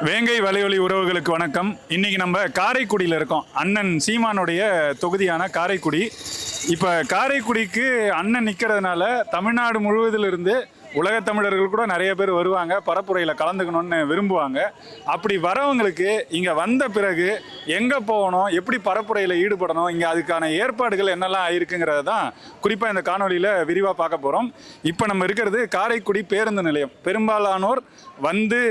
வேங்கை வலையொலி உறவுகளுக்கு வணக்கம். இன்னைக்கு நம்ம காரைக்குடியில் இருக்கோம். அண்ணன் சீமானுடைய தொகுதியான காரைக்குடி. இப்போ காரைக்குடிக்கு அண்ணன் நிற்கிறதுனால தமிழ்நாடு முழுவதிலிருந்து உலகத் தமிழர்கள் கூட நிறைய பேர் வருவாங்க, பரப்புரையில் கலந்துக்கணும்னு விரும்புவாங்க. அப்படி வரவங்களுக்கு இங்கே வந்த பிறகு எங்கே போகணும், எப்படி பரப்புரையில் ஈடுபடணும், இங்கே அதுக்கான ஏற்பாடுகள் என்னெல்லாம் ஆயிருக்குங்கிறத தான் குறிப்பாக இந்த காணொலியில் விரிவாக பார்க்க போகிறோம். இப்போ நம்ம இருக்கிறது காரைக்குடி பேருந்து நிலையம். பெரும்பாலானோர் வந்து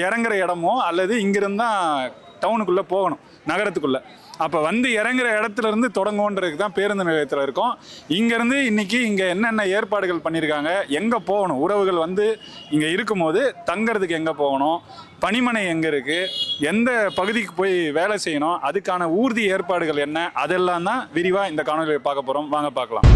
இறங்குற இடமோ அல்லது இங்கிருந்து தான் டவுனுக்குள்ளே போகணும், நகரத்துக்குள்ளே. அப்போ வந்து இறங்குற இடத்துல இருந்து தொடங்குன்றதுக்கு தான் பேருந்து நிலையத்தில் இருக்கோம். இங்கேருந்து இன்னைக்கு இங்கே என்னென்ன ஏற்பாடுகள் பண்ணியிருக்காங்க, எங்கே போகணும், உறவுகள் வந்து இங்கே இருக்கும்போது தங்கிறதுக்கு எங்கே போகணும், பணிமனை எங்கே இருக்குது, எந்த பகுதிக்கு போய் வேலை செய்யணும், அதுக்கான ஊர்தி ஏற்பாடுகள் என்ன, அதெல்லாம் தான் விரிவாக இந்த காணொலியை பார்க்க போகிறோம். வாங்க பார்க்கலாம்.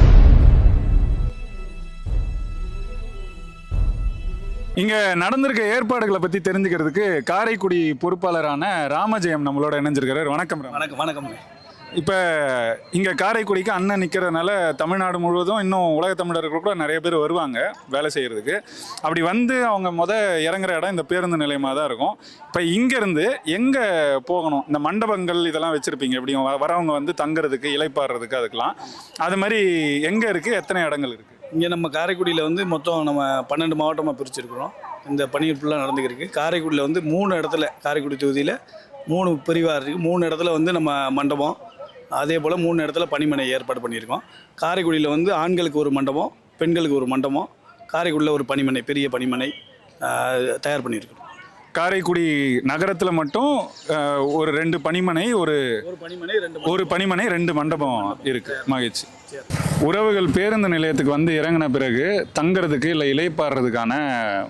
இங்கே நடந்திருக்க ஏற்பாடுகளை பற்றி தெரிஞ்சுக்கிறதுக்கு காரைக்குடி பொறுப்பாளரான ராமஜெயம் நம்மளோட இணைஞ்சிருக்காரு. வணக்கம். வணக்கம். வணக்கம். இப்போ இங்கே காரைக்குடிக்கு அண்ணன் நிற்கிறதுனால தமிழ்நாடு முழுவதும் இன்னும் உலக தமிழர்கள் கூட நிறைய பேர் வருவாங்க வேலை செய்கிறதுக்கு. அப்படி வந்து அவங்க இறங்குற இடம் இந்த பேருந்து நிலையமாக தான் இருக்கும். இப்போ இங்கேருந்து எங்கே போகணும், இந்த மண்டபங்கள் இதெல்லாம் வச்சுருப்பீங்க, எப்படியும் வரவங்க வந்து தங்குறதுக்கு, இளைப்பாடுறதுக்கு, அதுக்கெலாம் அது மாதிரி எங்கே இருக்குது, எத்தனை இடங்கள் இருக்குது? இங்கே நம்ம காரைக்குடியில் வந்து மொத்தம் நம்ம 12 மாவட்டமாக பிரிச்சுருக்கிறோம். இந்த பணிகள் ஃபுல்லாக நடந்துக்கிருக்கு. காரைக்குடியில் வந்து 3 இடத்துல, காரைக்குடி தொகுதியில் 3 பிரிவாக இருக்குது. 3 இடத்துல வந்து நம்ம மண்டபம், அதே போல் 3 இடத்துல பணிமனை ஏற்பாடு பண்ணியிருக்கோம். காரைக்குடியில் வந்து ஆண்களுக்கு ஒரு மண்டபம், பெண்களுக்கு ஒரு மண்டபம், காரைக்குடியில் ஒரு பணிமனை, பெரிய பணிமனை தயார் பண்ணியிருக்கிறோம். காரைக்குடி நகரத்தில் மட்டும் ஒரு 2 பணிமனை, ஒரு பணிமனை 2 மண்டபம் இருக்குது. மகிழ்ச்சி. உறவுகள் பேருந்து நிலையத்துக்கு வந்து இறங்கின பிறகு தங்குறதுக்கு இல்லை இளைப்பாடுறதுக்கான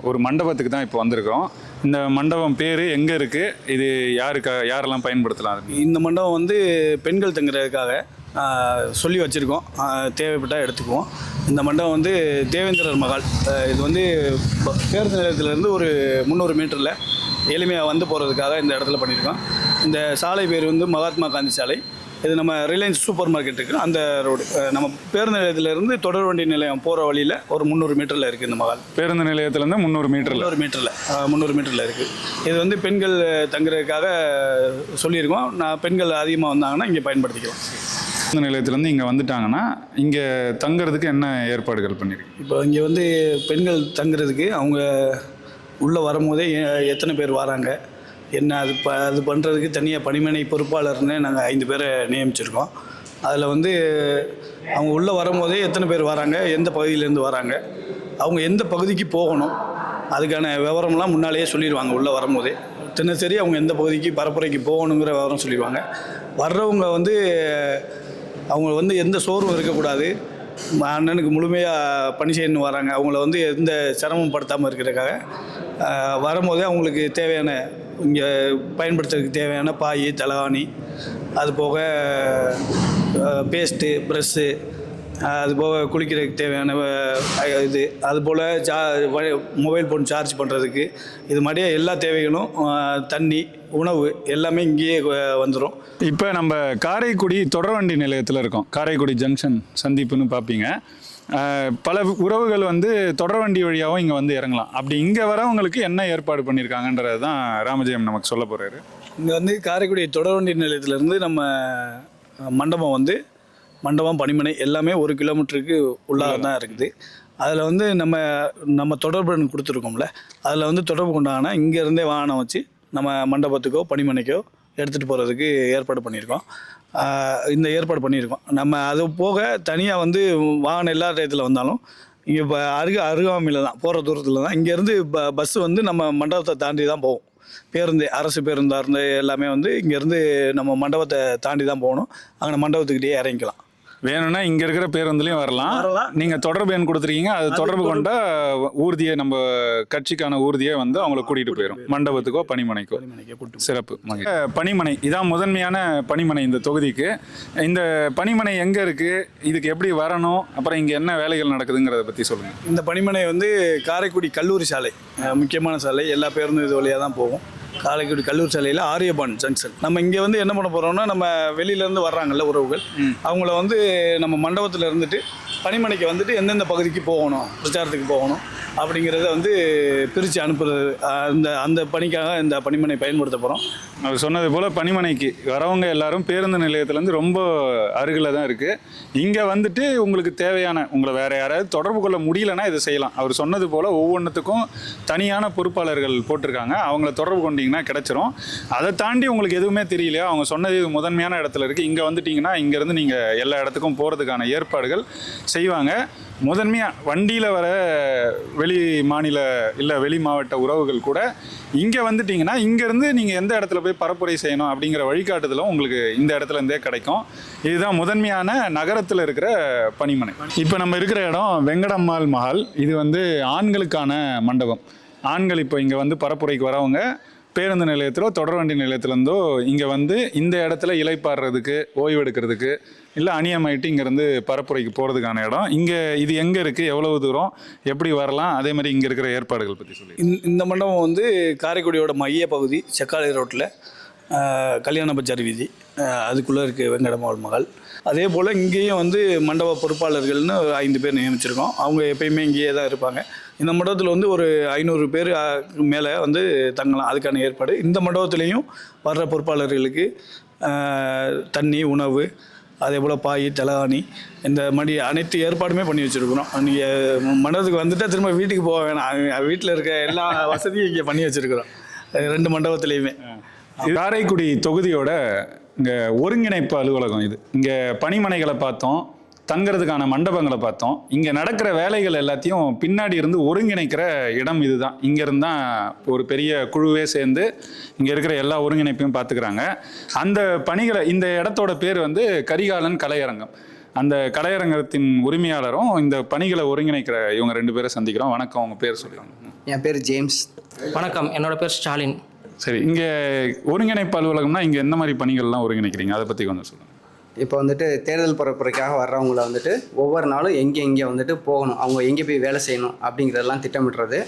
ஒரு மண்டபத்துக்கு தான் இப்போ வந்திருக்கிறோம். இந்த மண்டபம் பேர் எங்கே இருக்குது, இது யாரெல்லாம் பயன்படுத்தலாம்? இந்த மண்டபம் வந்து பெண்கள் தங்குறதுக்காக சொல்லி வச்சுருக்கோம். தேவைப்பட்டால் எடுத்துக்குவோம். இந்த மண்டபம் வந்து தேவேந்திரர் மகால். இது வந்து பேருந்து நிலையத்திலேருந்து ஒரு 300 மீட்டரில் எளிமையாக வந்து போகிறதுக்காக இந்த இடத்துல பண்ணியிருக்கோம். இந்த சாலை பேர் வந்து மகாத்மா காந்தி சாலை. இது நம்ம ரிலையன்ஸ் சூப்பர் மார்க்கெட் இருக்குது, அந்த ரோடு. நம்ம பேருந்து நிலையத்திலேருந்து தொடர் வண்டி நிலையம் போகிற வழியில் ஒரு 300 மீட்டரில் இருக்குது இந்த மகால். பேருந்து நிலையத்திலேருந்து 300 மீட்டரில் இருக்குது. இது வந்து பெண்கள் தங்குறதுக்காக சொல்லியிருக்கோம். பெண்கள் அதிகமாக வந்தாங்கன்னா இங்கே பயன்படுத்திக்கலாம். பேருந்து நிலையத்திலேருந்து இங்கே வந்துட்டாங்கன்னா இங்கே தங்குறதுக்கு என்ன ஏற்பாடுகள் பண்ணியிருக்கு? இப்போ இங்கே வந்து பெண்கள் தங்குறதுக்கு அவங்க உள்ளே வரும்போதே எத்தனை பேர் வராங்க, என்ன அது பண்ணுறதுக்கு தனியாக பணிமனை பொறுப்பாளர்னு நாங்கள் 5 பேரை நியமிச்சிருக்கோம். அதில் வந்து அவங்க உள்ளே வரும்போதே எத்தனை பேர் வராங்க, எந்த பகுதியிலேருந்து வராங்க, அவங்க எந்த பகுதிக்கு போகணும், அதுக்கான விவரம்லாம் முன்னாலேயே சொல்லிடுவாங்க. உள்ளே வரும்போதே தினசரி அவங்க எந்த பகுதிக்கு பரப்புரைக்கு போகணுங்கிற விவரம் சொல்லிடுவாங்க. வர்றவங்க வந்து அவங்க வந்து எந்த சோர்வும் இருக்கக்கூடாது, அண்ணனுக்கு முழுமையாக பணி செய்யணும் வராங்க, அவங்கள வந்து எந்த சிரமம் படுத்தாமல் இருக்கிறதுக்காக வரும்போதே அவங்களுக்கு தேவையான இங்கே பயன்படுத்துறதுக்கு தேவையான பாய், தலகாணி, அது போக பேஸ்ட்டு, ப்ரெஷ்ஷு, அது போக குளிக்கிறதுக்கு தேவையான இது, அதுபோல் மொபைல் ஃபோன் சார்ஜ் பண்ணுறதுக்கு, இது மாதிரியே எல்லா தேவைகளும், தண்ணி, உணவு எல்லாமே இங்கேயே வந்துடும். இப்போ நம்ம காரைக்குடி தொடர்வண்டி நிலையத்தில் இருக்கோம். காரைக்குடி ஜங்ஷன் சந்திப்புன்னு பார்ப்பீங்க. பல உறவுகள் வந்து தொடர்வண்டி வழியாகவும் இங்கே வந்து இறங்கலாம். அப்படி இங்கே வரவங்களுக்கு என்ன ஏற்பாடு பண்ணியிருக்காங்கன்றது தான் ராமஜெயம் நமக்கு சொல்ல போகிறாரு. இங்கே வந்து காரைக்குடி தொடர்வண்டி நிலையத்திலேருந்து நம்ம மண்டபம் பணிமனை எல்லாமே 1 கிலோமீட்டருக்கு உள்ளாக தான் இருக்குது. அதில் வந்து நம்ம தொடர்பு கொடுத்துருக்கோம்ல, அதில் வந்து தொடர்பு கொண்டாங்கன்னா இங்கேருந்தே வாகனம் வச்சு நம்ம மண்டபத்துக்கோ பணிமனைக்கோ எடுத்துகிட்டு போகிறதுக்கு ஏற்பாடு பண்ணியிருக்கோம். இந்த ஏற்பாடு பண்ணியிருக்கோம். நம்ம அது போக தனியாக வந்து வாகனம் எல்லா டயத்தில் வந்தாலும் இங்கே இப்போ அருகாமையில் தான், போகிற தூரத்தில் தான். இங்கேருந்து பஸ்ஸு வந்து நம்ம மண்டபத்தை தாண்டி தான் போகும். பேருந்து, அரசு பேருந்தாக இருந்து எல்லாமே வந்து இங்கேருந்து நம்ம மண்டபத்தை தாண்டி தான் போகணும். அங்கே மண்டபத்துக்கிட்டே இறங்கிக்கலாம். வேணும்னா இங்கே இருக்கிற பேருந்துலையும் வரலாம். நீங்கள் தொடர்பு எண் கொடுத்துருக்கீங்க, அது தொடர்பு கொண்ட ஊர்தியை, நம்ம கட்சிக்கான ஊர்தியை வந்து அவங்கள கூட்டிகிட்டு போயிடும் மண்டபத்துக்கோ பணிமனைக்கோ. சிறப்பு. பணிமனை இதான் முதன்மையான பணிமனை இந்த தொகுதிக்கு. இந்த பணிமனை எங்கே இருக்குது, இதுக்கு எப்படி வரணும், அப்புறம் இங்கே என்ன வேலைகள் நடக்குதுங்கிறத பற்றி சொல்லுங்கள். இந்த பணிமனை வந்து காரைக்குடி கல்லூரி சாலை, முக்கியமான சாலை. எல்லா பேருந்தும் இது வழியாக தான் போகும். காரைக்குடி கல்லூரி சாலையில் ஆரியபான் ஜங்ஷன். நம்ம இங்கே வந்து என்ன பண்ண போகிறோம்னா, நம்ம வெளியிலேருந்து வர்றாங்கல்ல உறவுகள், அவங்கள வந்து நம்ம மண்டபத்தில் இருந்துட்டு பணிமனைக்கு வந்துட்டு எந்தெந்த பகுதிக்கு போகணும், பிரச்சாரத்துக்கு போகணும் அப்படிங்கிறத வந்து பிரித்து அனுப்புறது. அந்த பணிக்காக இந்த பணிமனை பயன்படுத்த போகிறோம். அவர் சொன்னது போல் பணிமனைக்கு வரவங்க எல்லாரும் பேருந்து நிலையத்துலேருந்து ரொம்ப அருகில் தான் இருக்குது. இங்கே வந்துட்டு உங்களுக்கு தேவையான உங்களை வேறு யாராவது தொடர்பு கொள்ள முடியலன்னா இதை செய்யலாம். அவர் சொன்னது போல் ஒவ்வொன்றுத்துக்கும் தனியான பொறுப்பாளர்கள் போட்டிருக்காங்க. அவங்கள தொடர்பு கொண்டீங்கன்னா கிடச்சிரும். அதை தாண்டி உங்களுக்கு எதுவுமே தெரியலையா, அவங்க சொன்னது இது முதன்மையான இடத்துல இருக்குது, இங்கே வந்துட்டிங்கன்னா இங்கேருந்து நீங்கள் எல்லா இடத்துக்கும் போகிறதுக்கான ஏற்பாடுகள் செய்வாங்க. முதன்மையாக வண்டியில் வர வெளி மாநில இல்லை வெளி மாவட்ட உறவுகள் கூட இங்கே வந்துட்டிங்கன்னா இங்கேருந்து நீங்கள் எந்த இடத்துல போய் பரப்புரை செய்யணும் அப்படிங்கிற வழிகாட்டுதலும் உங்களுக்கு இந்த இடத்துல இருந்தே கிடைக்கும். இதுதான் முதன்மையான நகரத்தில் இருக்கிற பணிமனை. இப்போ நம்ம இருக்கிற இடம் வெங்கடம்மாள் மஹால். இது வந்து ஆண்களுக்கான மண்டபம். ஆண்கள் இப்போ இங்கே வந்து பரப்புரைக்கு வரவங்க பேருந்து நிலையத்திலோ தொடர்வண்டி நிலையத்திலேருந்தோ இங்கே வந்து இந்த இடத்துல இலைப்பாடுறதுக்கு, ஓய்வெடுக்கிறதுக்கு, இல்லை அணியமாயிட்டு இங்கேருந்து பரப்புரைக்கு போகிறதுக்கான இடம். இங்கே இது எங்கே இருக்குது, எவ்வளவு தூரம், எப்படி வரலாம், அதே மாதிரி இங்கே இருக்கிற ஏற்பாடுகள் பற்றி சொல்லி. இந்த மண்டபம் வந்து காரைக்குடியோட மைய பகுதி செக்காலை ரோட்டில் கல்யாண பஜார் வீதி, அதுக்குள்ளே இருக்குது வெங்கடம்மாள் மஹால். அதே போல் இங்கேயும் வந்து மண்டப பொறுப்பாளர்கள்னு ஒரு 5 பேர் நியமிச்சிருக்கோம். அவங்க எப்பயுமே இங்கேயே தான் இருப்பாங்க. இந்த மண்டபத்தில் வந்து ஒரு 500 பேர் மேலே வந்து தங்கலாம், அதுக்கான ஏற்பாடு. இந்த மண்டபத்துலேயும் வர்ற பொறுப்பாளர்களுக்கு தண்ணி, உணவு, அதே போல் பாய், தலகாணி, இந்த மாதிரி அனைத்து ஏற்பாடுமே பண்ணி வச்சுருக்குறோம். நீங்கள் மண்டபத்துக்கு வந்துட்டால் திரும்ப வீட்டுக்கு போக வேணாம், வீட்டில் இருக்க எல்லா வசதியும் இங்கே பண்ணி வச்சுருக்குறோம் 2 மண்டபத்துலேயுமே. காரைக்குடி தொகுதியோட இங்கே ஒருங்கிணைப்பு அலுவலகம் இது. இங்கே பணிமனைகளை பார்த்தோம், தங்கிறதுக்கான மண்டபங்களை பார்த்தோம். இங்கே நடக்கிற வேலைகள் எல்லாத்தையும் பின்னாடி இருந்து ஒருங்கிணைக்கிற இடம் இதுதான். இங்கேருந்து தான் ஒரு பெரிய குழுவே சேர்ந்து இங்கே இருக்கிற எல்லா ஒருங்கிணைப்பையும் பார்த்துக்கிறாங்க. அந்த பணிகளை, இந்த இடத்தோட பேர் வந்து கரிகாலன் கலையரங்கம். அந்த கலையரங்கத்தின் உரிமையாளரும் இந்த பணிகளை ஒருங்கிணைக்கிற இவங்க 2 பேரை சந்திக்கிறோம். வணக்கம், உங்கள் பேர் சொல்லுவாங்க. என் பேர் ஜேம்ஸ். வணக்கம், என்னோட பேர் ஸ்டாலின். சரி, இங்கே ஒருங்கிணைப்பு அலுவலகம்னா இங்கே எந்த மாதிரி பணிகள்லாம் ஒருங்கிணைக்கிறீங்க, அதை பற்றி கொஞ்சம் சொல்லுங்கள். இப்போ வந்துட்டு தேர்தல் பரப்புரைக்காக வர்றவங்கள வந்துட்டு ஒவ்வொரு நாளும் எங்கே வந்துட்டு போகணும், அவங்க எங்கே போய் வேலை செய்யணும் அப்படிங்கிறதெல்லாம் திட்டமிட்டுறது.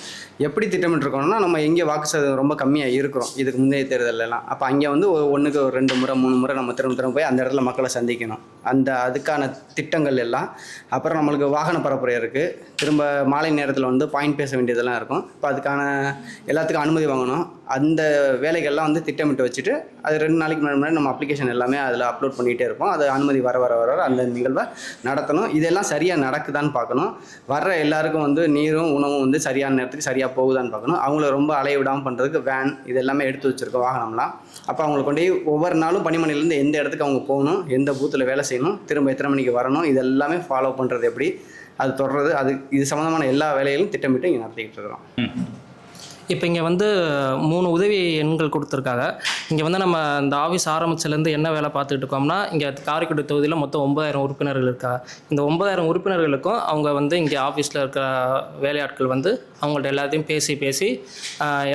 எப்படி திட்டமிட்டுருக்கோம்னா, நம்ம எங்கே வாக்கு சதவீதம் ரொம்ப கம்மியாக இருக்கிறோம் இதுக்கு முந்தைய தேர்தலெல்லாம், அப்போ அங்கே வந்து ஒன்றுக்கு 2 முறை 3 முறை நம்ம திரும்ப போய் அந்த இடத்துல மக்களை சந்திக்கணும். அதுக்கான திட்டங்கள் எல்லாம். அப்புறம் நம்மளுக்கு வாகன பரப்புரை இருக்குது. திரும்ப மாலை நேரத்தில் வந்து பாயிண்ட் பேச வேண்டியதெல்லாம் இருக்கும். இப்போ அதுக்கான எல்லாத்துக்கும் அனுமதி வாங்கணும். அந்த வேலைகள்லாம் வந்து திட்டமிட்டு வச்சுட்டு அது 2 நாளைக்கு முன்னாடி நம்ம அப்ளிகேஷன் எல்லாமே அதில் அப்லோட் பண்ணிகிட்டே இருப்போம். அது அனுமதி வர அந்த நிகழ்வை நடத்தணும். இதெல்லாம் சரியாக நடக்குதான்னு பார்க்கணும். வர்ற எல்லாருக்கும் வந்து நீரும் உணவும் வந்து சரியான நேரத்துக்கு சரியாக போகுதான்னு பார்க்கணும். அவங்கள ரொம்ப அலைய விடாமல் பண்ணுறதுக்கு வேன் இது எல்லாமே எடுத்து வச்சுருக்கோம், வாகனம்லாம். அப்போ அவங்களை கொண்டு போய் ஒவ்வொரு நாளும் பணிமனையிலேருந்து எந்த இடத்துக்கு அவங்க போகணும், எந்த பூத்தில் வேலை செய்யணும், திரும்ப எத்தனை மணிக்கு வரணும், இது எல்லாமே ஃபாலோ பண்ணுறது எப்படி, அது தொடர்றது, இது சம்மந்தமான எல்லா வேலைகளும் திட்டமிட்டு இங்கே நடத்திக்கிட்டு இருக்கிறோம். இப்போ இங்கே வந்து 3 உதவி எண்கள் கொடுத்துருக்காங்க. இங்கே வந்து நம்ம இந்த ஆஃபீஸ் ஆரம்பிச்சிலேருந்து என்ன வேலை பார்த்துட்டு இருக்கோம்னா, இங்கே காரைக்குடி தொகுதியில் மொத்தம் 9000 உறுப்பினர்கள் இருக்காங்க. இந்த 9000 உறுப்பினர்களுக்கும் அவங்க வந்து இங்கே ஆஃபீஸில் இருக்கிற வேலையாட்கள் வந்து அவங்கள்ட்ட எல்லாத்தையும் பேசி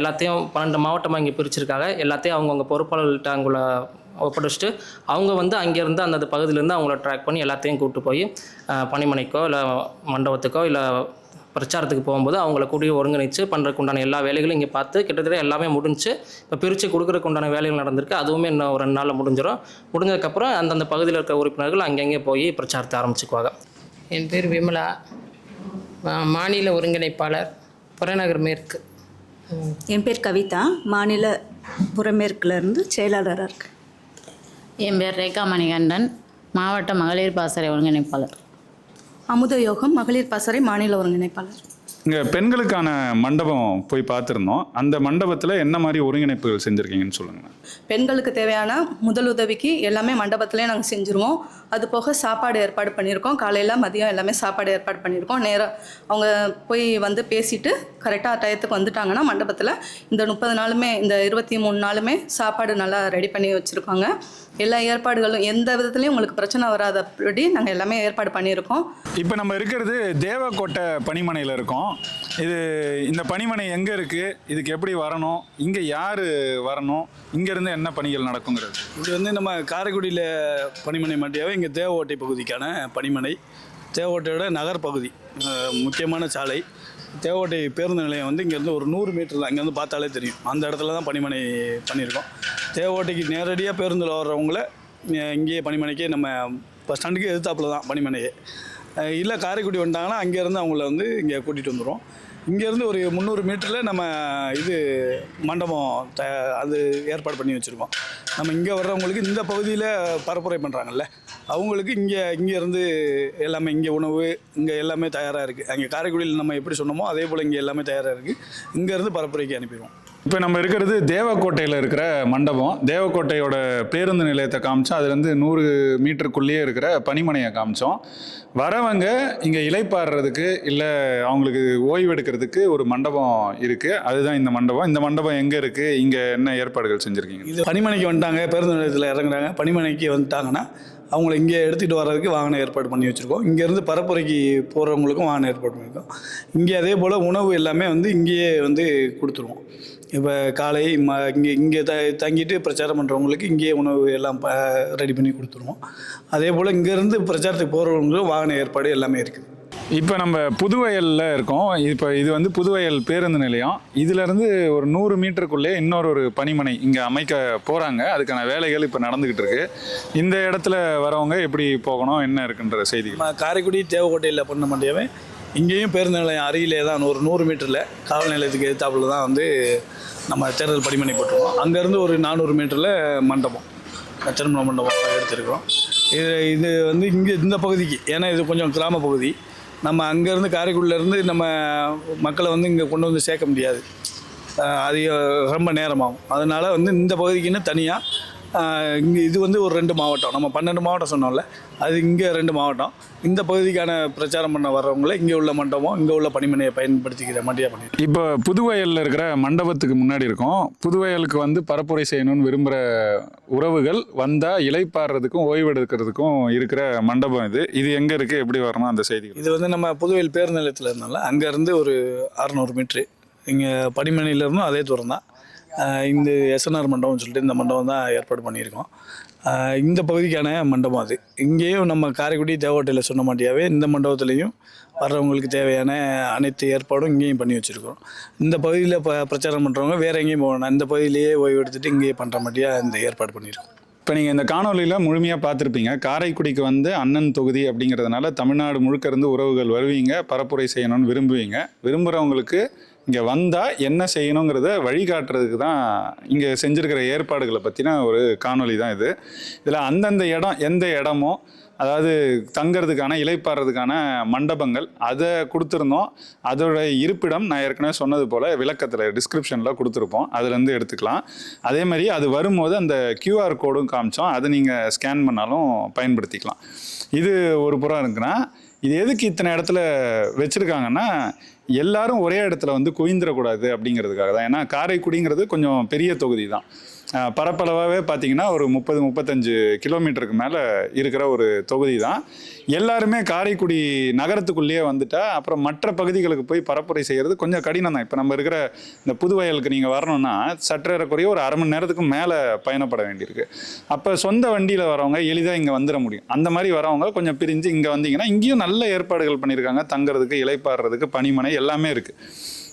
எல்லாத்தையும் 12 மாவட்டமாக இங்கே பிரிச்சிருக்காங்க. எல்லாத்தையும் அவங்கவுங்க பொறுப்பாளர்கள்ட்ட அவங்கள ஒப்படைச்சிட்டு அவங்க வந்து அங்கேருந்து அந்த பகுதியிலேருந்து அவங்கள ட்ராக் பண்ணி எல்லாத்தையும் கூப்பிட்டு போய் பணிமனைக்கோ இல்லை மண்டபத்துக்கோ இல்லை பிரச்சாரத்துக்கு போகும்போது அவங்கள கூடிய ஒருங்கிணைச்சு பண்ணுறதுக்கு உண்டான எல்லா வேலைகளும் இங்கே பார்த்து கிட்டத்தட்ட எல்லாமே முடிஞ்சு இப்போ பிரித்து கொடுக்குறதுக்கு உண்டான வேலைகள் நடந்திருக்கு. அதுவுமே இன்னும் ஒரு 2 நாளில் முடிஞ்சிடும். முடிஞ்சதுக்கப்புறம் அந்தந்த பகுதியில் இருக்கிற உறுப்பினர்கள் அங்கங்கே போய் பிரச்சாரத்தை ஆரம்பிச்சுக்குவாங்க. என் பேர் விமலா, மாநில ஒருங்கிணைப்பாளர், புறநகர் மேற்கு. என் பேர் கவிதா, மாநில புறமேற்குலேருந்து செயலாளராக இருக்கு. என் பேர் ரேகா மணிகண்டன், மாவட்ட மகளிர் பாசறை ஒருங்கிணைப்பாளர். அமுத யோகம், மகளிர் பாசறை மாநில ஒருங்கிணைப்பாளர். இங்கே பெண்களுக்கான மண்டபம் போய் பார்த்துருந்தோம். அந்த மண்டபத்தில் என்ன மாதிரி ஒருங்கிணைப்புகள் செஞ்சுருக்கீங்கன்னு சொல்லுங்கள். பெண்களுக்கு தேவையான முதலுதவிக்கு எல்லாமே மண்டபத்திலே நாங்கள் செஞ்சுருவோம். அது போக சாப்பாடு ஏற்பாடு பண்ணியிருக்கோம். காலையில் மதியம் எல்லாமே சாப்பாடு ஏற்பாடு பண்ணியிருக்கோம். நேராக அவங்க போய் வந்து பேசிட்டு கரெக்டாக டயத்துக்கு வந்துட்டாங்கன்னா மண்டபத்தில் இந்த 30 நாளுமே, இந்த 23 நாளுமே சாப்பாடு நல்லா ரெடி பண்ணி வச்சுருக்காங்க. எல்லா ஏற்பாடுகளும் எந்த விதத்துலையும் உங்களுக்கு பிரச்சனை வராதபடி நாங்கள் எல்லாமே ஏற்பாடு பண்ணியிருக்கோம். இப்போ நம்ம இருக்கிறது தேவக்கோட்டை பணிமனையில் இருக்கோம். இந்த பணிமனை எங்கே இருக்குது, இதுக்கு எப்படி வரணும், இங்கே யார் வரணும், இங்கேருந்து என்ன பணிகள் நடக்குங்கிறது. இது வந்து நம்ம காரைக்குடியில் பணிமனை மாட்டியாவே இங்கே தேவக்கோட்டை பகுதிக்கான பணிமனை. தேவக்கோட்டையோட நகர் பகுதி, முக்கியமான சாலை. தேவக்கோட்டை பேருந்து நிலையம் வந்து இங்கேருந்து ஒரு 100 மீட்டர் தான், இங்கேருந்து பார்த்தாலே தெரியும். அந்த இடத்துல தான் பணிமனை பண்ணியிருக்கோம். தேவக்கோட்டைக்கு நேரடியாக பேருந்தில் வர்றவங்கள இங்கேயே பணிமனைக்கே, நம்ம பஸ் ஸ்டாண்டுக்கு எதிர்த்தாப்புல தான் பணிமனையே. இல்லை காரைக்குடி வந்துட்டாங்கன்னா அங்கேருந்து அவங்கள வந்து இங்கே கூட்டிகிட்டு வந்துடுவோம். இங்கேருந்து ஒரு 300 மீட்டரில் நம்ம இது மண்டபம் அது ஏற்பாடு பண்ணி வச்சுருக்கோம். நம்ம இங்கே வர்றவங்களுக்கு இந்த பகுதியில் பரப்புரை பண்ணுறாங்கல்ல, அவங்களுக்கு இங்கேருந்து எல்லாமே இங்கே உணவு இங்கே எல்லாமே தயாராக இருக்குது. அங்கே காரைக்குடியில் நம்ம எப்படி சொன்னோமோ அதே போல் இங்கே எல்லாமே தயாராக இருக்குது. இங்கேருந்து பரப்புரைக்கு அனுப்பிடுவோம். இப்போ நம்ம இருக்கிறது தேவக்கோட்டையில் இருக்கிற மண்டபம். தேவக்கோட்டையோட பேருந்து நிலையத்தை காமிச்சோம். அதுலேருந்து 100 மீட்டருக்குள்ளேயே இருக்கிற பனிமனையை காமிச்சோம். வரவங்க இங்கே இளைப்பாடுறதுக்கு இல்லை அவங்களுக்கு ஓய்வு எடுக்கிறதுக்கு ஒரு மண்டபம் இருக்குது. அதுதான் இந்த மண்டபம். இந்த மண்டபம் எங்கே இருக்குது, இங்கே என்ன ஏற்பாடுகள் செஞ்சுருக்கீங்க? இது பனிமனைக்கு வந்துட்டாங்க, பேருந்து நிலையத்தில் இறங்குறாங்க, பனிமனைக்கு வந்துட்டாங்கன்னா அவங்கள இங்கே எடுத்துகிட்டு வர்றதுக்கு வாகனம் ஏற்பாடு பண்ணி வச்சுருக்கோம். இங்கேருந்து பரப்புரைக்கு போகிறவங்களுக்கும் வாகனம் ஏற்பாடு பண்ணியிருக்கோம். இங்கே அதே போல் உணவு எல்லாமே வந்து இங்கேயே வந்து கொடுத்துருவோம். இப்போ காலை இங்கே தங்கிட்டு பிரச்சாரம் பண்ணுறவங்களுக்கு இங்கேயே உணவு எல்லாம் ரெடி பண்ணி கொடுத்துருவோம். அதே போல் இங்கேருந்து பிரச்சாரத்துக்கு போகிறவங்களுக்கும் வாகன ஏற்பாடு எல்லாமே இருக்குது. இப்போ நம்ம புதுவயலில் இருக்கோம். இப்போ இது வந்து புதுவயல் பேருந்து நிலையம். இதிலேருந்து ஒரு 100 மீட்டருக்குள்ளே இன்னொரு பனிமனை இங்கே அமைக்க போகிறாங்க. அதுக்கான வேலைகள் இப்போ நடந்துக்கிட்டு இருக்கு. இந்த இடத்துல வரவங்க எப்படி போகணும், என்ன இருக்குன்ற செய்திகள். காரைக்குடி தேவக்கோட்டையில் பண்ண மாட்டேவே இங்கேயும் பேருந்து நிலையம் அருகிலே தான் ஒரு 100 மீட்டரில் காவல் நிலையத்துக்கு எதிர்த்தாப்புல தான் வந்து நம்ம தேர்தல் பணிமனை போட்டுருவோம். அங்கேருந்து ஒரு 400 மீட்டரில் மண்டபம், திருமண மண்டபம் எடுத்துருக்கோம். இது வந்து இங்கே இந்த பகுதிக்கு, ஏன்னா இது கொஞ்சம் கிராம பகுதி, நம்ம அங்கேருந்து காரைக்குடியிலேருந்து நம்ம மக்களை வந்து இங்கே கொண்டு வந்து சேர்க்க முடியாது, அது ரொம்ப நேரமாகும். அதனால் வந்து இந்த பகுதிக்குன்னு தனியாக இங்கே இது வந்து ஒரு 2 மாவட்டம், நம்ம 12 மாவட்டம் சொன்னோம்ல, அது இங்கே 2 மாவட்டம். இந்த பகுதிக்கான பிரச்சாரம் பண்ண வர்றவங்கள இங்கே உள்ள மண்டபம், இங்கே உள்ள பணிமனையை பயன்படுத்திக்கிற மாதிரியாக பண்ணிடுறோம். இப்போ புதுவயலில் இருக்கிற மண்டபத்துக்கு முன்னாடி இருக்கோம். புதுவயலுக்கு வந்து பரப்புரை செய்யணும்னு விரும்புகிற உறவுகள் வந்தால் இளைப்பாடுறதுக்கும் ஓய்வு எடுக்கிறதுக்கும் இருக்கிற மண்டபம் இது. இது எங்கே இருக்குது, எப்படி வரணும், அந்த செய்திகள். இது வந்து நம்ம புதுவயல் பேருந்து நிலையத்தில் இருந்தால அங்கேருந்து ஒரு 600 மீட்ரு, இங்கே பணிமனையிலேருந்தும் அதே தூரம் தான். இந்த எஸ்என்ஆர் மண்டபம்னு சொல்லிட்டு இந்த மண்டபம் தான் ஏற்பாடு பண்ணியிருக்கோம். இந்த பகுதிக்கான மண்டபம் அது. இங்கேயும் நம்ம காரைக்குடி தேவக்கோட்டையில் சொன்ன மாட்டியாவே இந்த மண்டபத்துலேயும் வர்றவங்களுக்கு தேவையான அனைத்து ஏற்பாடும் இங்கேயும் பண்ணி வச்சுருக்கோம். இந்த பகுதியில் பிரச்சாரம் பண்ணுறவங்க வேறு எங்கேயும் போகணும், இந்த பகுதியிலேயே ஓய்வு எடுத்துகிட்டு இங்கேயே பண்ணுற மாதிரியாக இந்த ஏற்பாடு பண்ணியிருக்கோம். இப்போ நீங்கள் இந்த காணொலியில் முழுமையாக பார்த்துருப்பீங்க. காரைக்குடிக்கு வந்து அண்ணன் தொகுதி அப்படிங்கிறதுனால தமிழ்நாடு முழுக்க இருந்து உறவுகள் வருவீங்க, பரப்புரை செய்யணும்னு விரும்புவீங்க. விரும்புகிறவங்களுக்கு இங்கே வந்தால் என்ன செய்யணுங்கிறத வழிகாட்டுறதுக்கு தான் இங்கே செஞ்சுருக்கிற ஏற்பாடுகளை பற்றின ஒரு காணொலி தான் இது. இதில் அந்தந்த இடம், எந்த இடமோ, அதாவது தங்கிறதுக்கான இளைப்பாடுறதுக்கான மண்டபங்கள் அதை கொடுத்துருந்தோம். அதோட இருப்பிடம் நான் ஏற்கனவே சொன்னது போல் விளக்கத்தில் டிஸ்கிரிப்ஷனில் கொடுத்துருப்போம், அதுலேருந்து எடுத்துக்கலாம். அதே மாதிரி அது வரும்போது அந்த QR கோடும் காமிச்சோம், அதை நீங்கள் ஸ்கேன் பண்ணாலும் பயன்படுத்திக்கலாம். இது ஒரு புறம் இருக்குன்னா, இது எதுக்கு இத்தனை இடத்துல வச்சுருக்காங்கன்னா, எல்லாரும் ஒரே இடத்துல வந்து குவிந்துடக்கூடாது அப்படிங்கிறதுக்காக தான். ஏன்னா காரைக்குடிங்கிறது கொஞ்சம் பெரிய தொகுதி தான். பரப்பளவாகவே பார்த்தீங்கன்னா ஒரு 30-35 கிலோமீட்டருக்கு மேலே இருக்கிற ஒரு தொகுதி தான். எல்லாருமே காரைக்குடி நகரத்துக்குள்ளேயே வந்துட்டா அப்புறம் மற்ற பகுதிகளுக்கு போய் பரப்புரை செய்கிறது கொஞ்சம் கடினம் தான். இப்போ நம்ம இருக்கிற இந்த புதுவயலுக்கு நீங்கள் வரணும்னா சற்றேறக்குறைய ஒரு அரை மணி நேரத்துக்கு மேலே பயணப்பட வேண்டியிருக்கு. அப்போ சொந்த வண்டியில் வரவங்க எளிதாக இங்கே வந்துட முடியும். அந்த மாதிரி வரவங்க கொஞ்சம் பிரிஞ்சு இங்கே வந்தீங்கன்னா இங்கேயும் நல்ல ஏற்பாடுகள் பண்ணியிருக்காங்க. தங்குறதுக்கு, இளைப்பாடுறதுக்கு, பணிமனை எல்லாமே இருக்குது.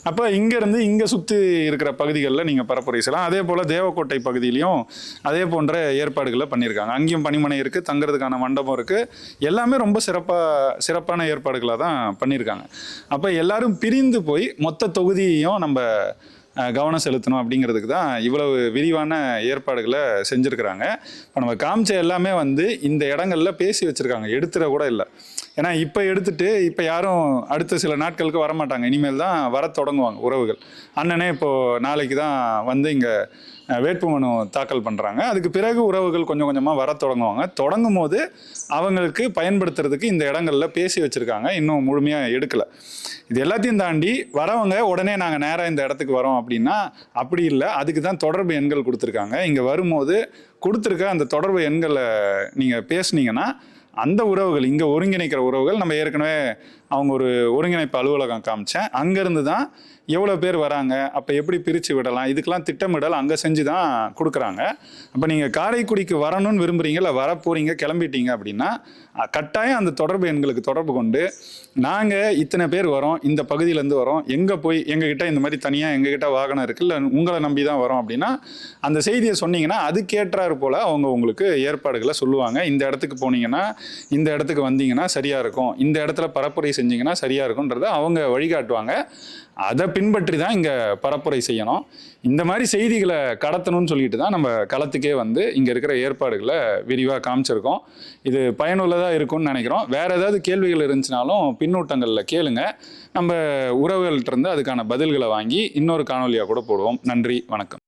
அப்போ இங்கேருந்து இங்கே சுற்றி இருக்கிற பகுதிகளில் நீங்கள் பரப்புரை செய்யலாம். அதே போல் தேவக்கோட்டை பகுதியிலையும் அதே போன்ற ஏற்பாடுகளை பண்ணியிருக்காங்க. அங்கேயும் பணிமனை இருக்குது, தங்குறதுக்கான மண்டபம் இருக்குது. எல்லாமே ரொம்ப சிறப்பான ஏற்பாடுகளாக தான் பண்ணியிருக்காங்க. அப்போ எல்லாரும் பிரிந்து போய் மொத்த தொகுதியையும் நம்ம கவனம் செலுத்தணும் அப்படிங்கிறதுக்கு தான் இவ்வளவு விரிவான ஏற்பாடுகளை செஞ்சுருக்கிறாங்க. இப்போ நம்ம காமிச்ச எல்லாமே வந்து இந்த இடங்கள்ல பேசி வச்சுருக்காங்க, எடுத்துட கூட இல்லை. ஏன்னா இப்போ எடுத்துட்டு இப்போ யாரும் அடுத்த சில நாட்களுக்கு வரமாட்டாங்க. இனிமேல் தான் வர தொடங்குவாங்க உறவுகள். அண்ணனே இப்போது நாளைக்கு தான் வந்து இங்கே வேட்புமனு தாக்கல் பண்ணுறாங்க. அதுக்கு பிறகு உறவுகள் கொஞ்சம் கொஞ்சமாக வர தொடங்குவாங்க. தொடங்கும் போது அவங்களுக்கு பயன்படுத்துறதுக்கு இந்த இடங்களில் பேசி வச்சுருக்காங்க, இன்னும் முழுமையாக எடுக்கலை. இது எல்லாத்தையும் தாண்டி வரவங்க உடனே நாங்கள் நேராக இந்த இடத்துக்கு வரோம் அப்படின்னா அப்படி இல்லை. அதுக்கு தான் தொடர்பு எண்கள் கொடுத்துருக்காங்க. இங்கே வரும்போது கொடுத்துருக்க அந்த தொடர்பு எண்களை நீங்கள் பேசுனீங்கன்னா அந்த உறவுகள், இங்கே ஒருங்கிணைக்கிற உறவுகள், நம்ம ஏற்கனவே அவங்க ஒரு ஒருங்கிணைப்பு அலுவலகம் காமிச்சேன், அங்கேருந்து தான் எவ்வளோ பேர் வராங்க, அப்போ எப்படி பிரித்து விடலாம், இதுக்கெல்லாம் திட்டமிடல் அங்கே செஞ்சு தான் கொடுக்குறாங்க. அப்போ நீங்கள் காரைக்குடிக்கு வரணும்னு விரும்புகிறீங்க, இல்லை வர போகிறீங்க, கிளம்பிட்டீங்க அப்படின்னா கட்டாயம் அந்த தொடர்பு எண்களுக்கு தொடர்பு கொண்டு நாங்கள் இத்தனை பேர் வரோம், இந்த பகுதியிலேருந்து வரோம், எங்கே போய் எங்ககிட்ட இந்த மாதிரி தனியாக எங்ககிட்ட வாகனம் இருக்குது, இல்லை உங்களை நம்பி தான் வரோம் அப்படின்னா அந்த செய்தியை சொன்னீங்கன்னா அதுக்கேற்றாறு போல் அவங்க உங்களுக்கு ஏற்பாடுகளை சொல்லுவாங்க. இந்த இடத்துக்கு போனீங்கன்னா இந்த இடத்துக்கு வந்தீங்கன்னா சரியாக இருக்கும், இந்த இடத்துல பரப்புரை செஞ்சீங்கன்னா சரியாக இருக்கும்ன்றத அவங்க வழிகாட்டுவாங்க. அதை பின்பற்றி தான் இங்கே பரப்புரை செய்யணும். இந்த மாதிரி செய்திகளை கடத்தணும்னு சொல்லிட்டு தான் நம்ம களத்துக்கே வந்து இங்கே இருக்கிற ஏற்பாடுகளை விரிவாக காமிச்சிருக்கோம். இது பயனுள்ளதாக இருக்கும்னு நினைக்கிறோம். வேறு ஏதாவது கேள்விகள் இருந்துச்சுனாலும் பின்னூட்டங்களில் கேளுங்க. நம்ம உறவுகள்கிட்ட இருந்து அதுக்கான பதில்களை வாங்கி இன்னொரு காணொலியாக கூட போடுவோம். நன்றி, வணக்கம்.